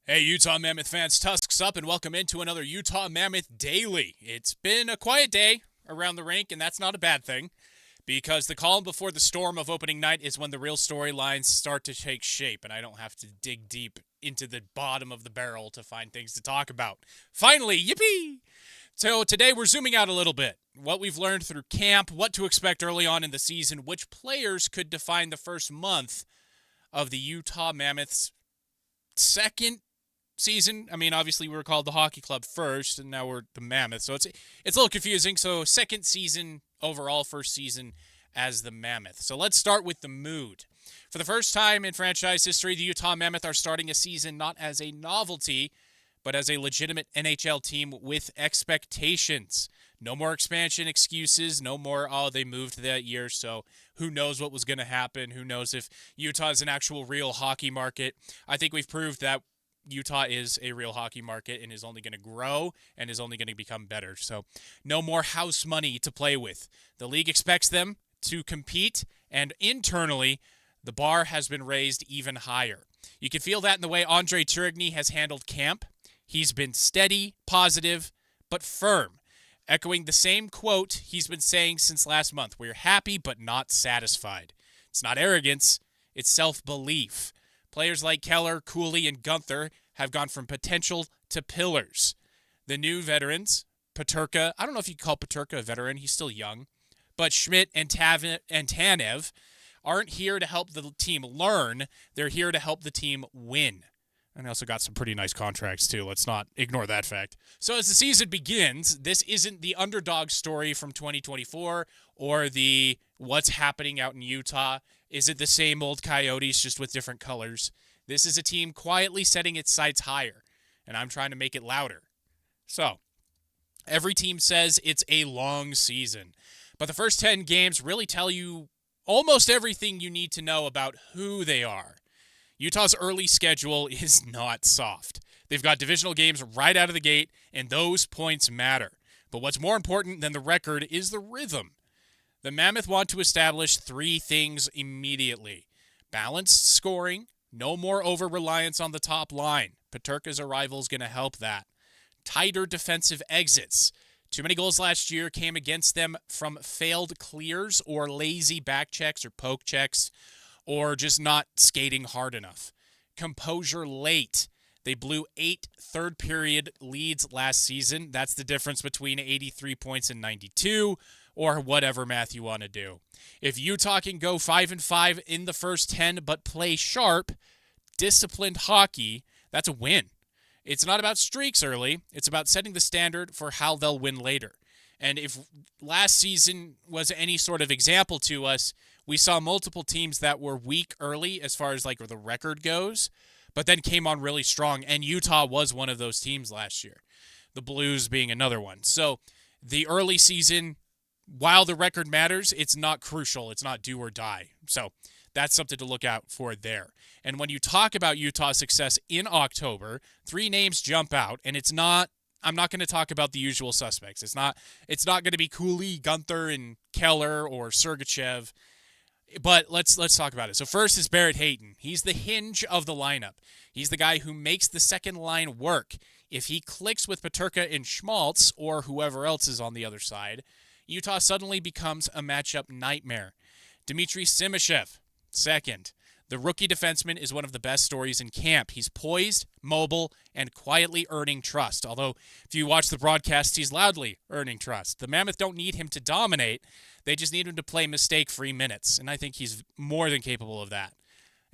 Hey, Utah Mammoth fans, tusks up, and welcome into another Utah Mammoth Daily. It's been a quiet day around the rink, and that's not a bad thing, because the calm before the storm of opening night is when the real storylines start to take shape, and I don't have to dig deep into the bottom of the barrel to find things to talk about. Finally, yippee! So today we're zooming out a little bit. What we've learned through camp, what to expect early on in the season, which players could define the first month of the Utah Mammoths' second season. I mean, obviously we were called the hockey club first, and now we're the Mammoth, so it's a little confusing. So second season overall, first season as the Mammoth. So let's start with the mood. For the first time in franchise history, the Utah Mammoth are starting a season not as a novelty, but as a legitimate NHL team with expectations. No more expansion excuses. No more, oh, they moved that year, so who knows what was going to happen. Who knows if Utah is an actual real hockey market. I think we've proved that Utah is a real hockey market and is only going to grow and is only going to become better. So no more house money to play with. The league expects them to compete, and internally, the bar has been raised even higher. You can feel that in the way Andre Turigny has handled camp. He's been steady, positive, but firm, echoing the same quote he's been saying since last month. We're happy but not satisfied. It's not arrogance, it's self-belief. Players like Keller, Cooley, and Gunther have gone from potential to pillars. The new veterans, Peterka, I don't know if you can call Peterka a veteran, he's still young, but Schmidt and Tanev aren't here to help the team learn, they're here to help the team win. And they also got some pretty nice contracts, too. Let's not ignore that fact. So as the season begins, this isn't the underdog story from 2024 or the what's happening out in Utah. Is it the same old Coyotes just with different colors? This is a team quietly setting its sights higher, and I'm trying to make it louder. So, every team says it's a long season, but the first 10 games really tell you almost everything you need to know about who they are. Utah's early schedule is not soft. They've got divisional games right out of the gate, and those points matter. But what's more important than the record is the rhythm. The Mammoth want to establish three things immediately. Balanced scoring, no more over-reliance on the top line. Peterka's arrival is going to help that. Tighter defensive exits. Too many goals last year came against them from failed clears or lazy back checks or poke checks, or just not skating hard enough. Composure late. They blew 8 third-period leads last season. That's the difference between 83 points and 92, or whatever math you want to do. If Utah can go 5-5 in the first 10 but play sharp, disciplined hockey, that's a win. It's not about streaks early. It's about setting the standard for how they'll win later. And if last season was any sort of example to us, we saw multiple teams that were weak early as far as like the record goes, but then came on really strong, and Utah was one of those teams last year, the Blues being another one. So the early season, while the record matters, it's not crucial. It's not do or die. So that's something to look out for there. And when you talk about Utah's success in October, 3 names jump out, and I'm not going to talk about the usual suspects. It's not going to be Cooley, Gunther, and Keller or Sergachev. But let's talk about it. So first is Barrett Hayton. He's the hinge of the lineup. He's the guy who makes the second line work. If he clicks with Peterka and Schmaltz or whoever else is on the other side, Utah suddenly becomes a matchup nightmare. Dmitry Simashev, second. The rookie defenseman is one of the best stories in camp. He's poised, mobile, and quietly earning trust. Although, if you watch the broadcast, he's loudly earning trust. The Mammoth don't need him to dominate. They just need him to play mistake-free minutes, and I think he's more than capable of that.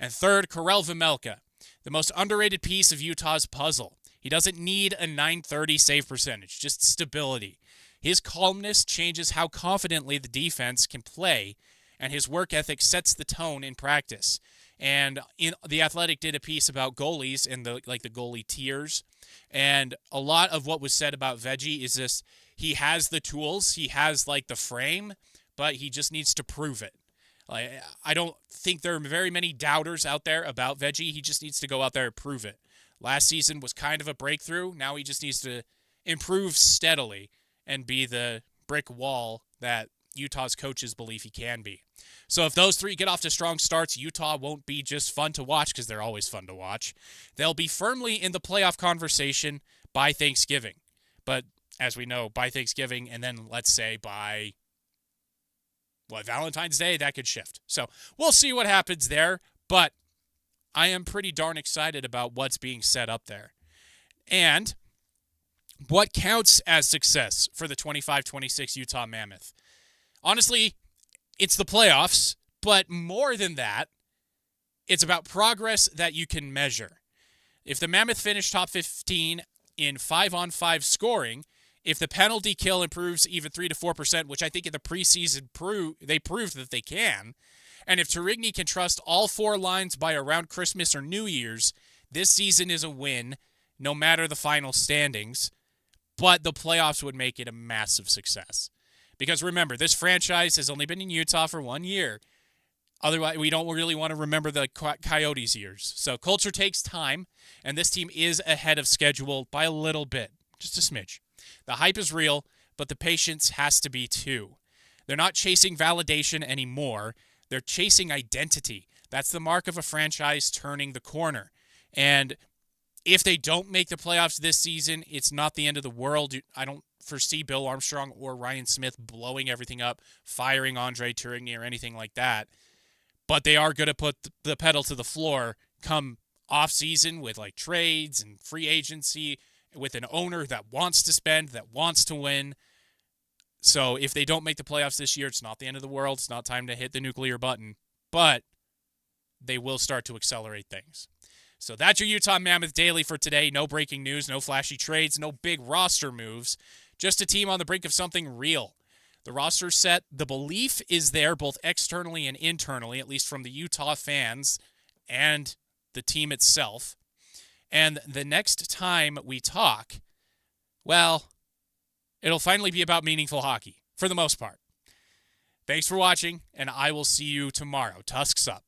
And third, Karel Vejmelka, the most underrated piece of Utah's puzzle. He doesn't need a .930 save percentage, just stability. His calmness changes how confidently the defense can play, and his work ethic sets the tone in practice. And The Athletic did a piece about goalies and the goalie tiers, and a lot of what was said about Veggie is this: he has the tools, he has the frame, but he just needs to prove it. I don't think there are very many doubters out there about Veggie. He just needs to go out there and prove it. Last season was kind of a breakthrough. Now he just needs to improve steadily and be the brick wall that Utah's coaches believe he can be. So if those three get off to strong starts, Utah won't be just fun to watch, because they're always fun to watch. They'll be firmly in the playoff conversation by Thanksgiving. But as we know, by Thanksgiving, and then let's say by Valentine's Day, that could shift. So we'll see what happens there. But I am pretty darn excited about what's being set up there. And what counts as success for the 25-26 Utah Mammoth? Honestly, it's the playoffs, but more than that, it's about progress that you can measure. If the Mammoth finish top 15 in 5-on-5 scoring, if the penalty kill improves even 3 to 4%, which I think in the preseason they proved that they can, and if Turigny can trust all four lines by around Christmas or New Year's, this season is a win, no matter the final standings. But the playoffs would make it a massive success. Because remember, this franchise has only been in Utah for 1 year. Otherwise, we don't really want to remember the Coyotes years. So culture takes time, and this team is ahead of schedule by a little bit, just a smidge. The hype is real, but the patience has to be too. They're not chasing validation anymore. They're chasing identity. That's the mark of a franchise turning the corner. And if they don't make the playoffs this season, it's not the end of the world. I don't foresee Bill Armstrong or Ryan Smith blowing everything up, firing Andre Turigny or anything like that. But they are going to put the pedal to the floor come off-season with like trades and free agency, with an owner that wants to spend, that wants to win. So if they don't make the playoffs this year, it's not the end of the world. It's not time to hit the nuclear button. But they will start to accelerate things. So that's your Utah Mammoth Daily for today. No breaking news, no flashy trades, no big roster moves. Just a team on the brink of something real. The roster's set. The belief is there both externally and internally, at least from the Utah fans and the team itself. And the next time we talk, well, it'll finally be about meaningful hockey, for the most part. Thanks for watching, and I will see you tomorrow. Tusks up.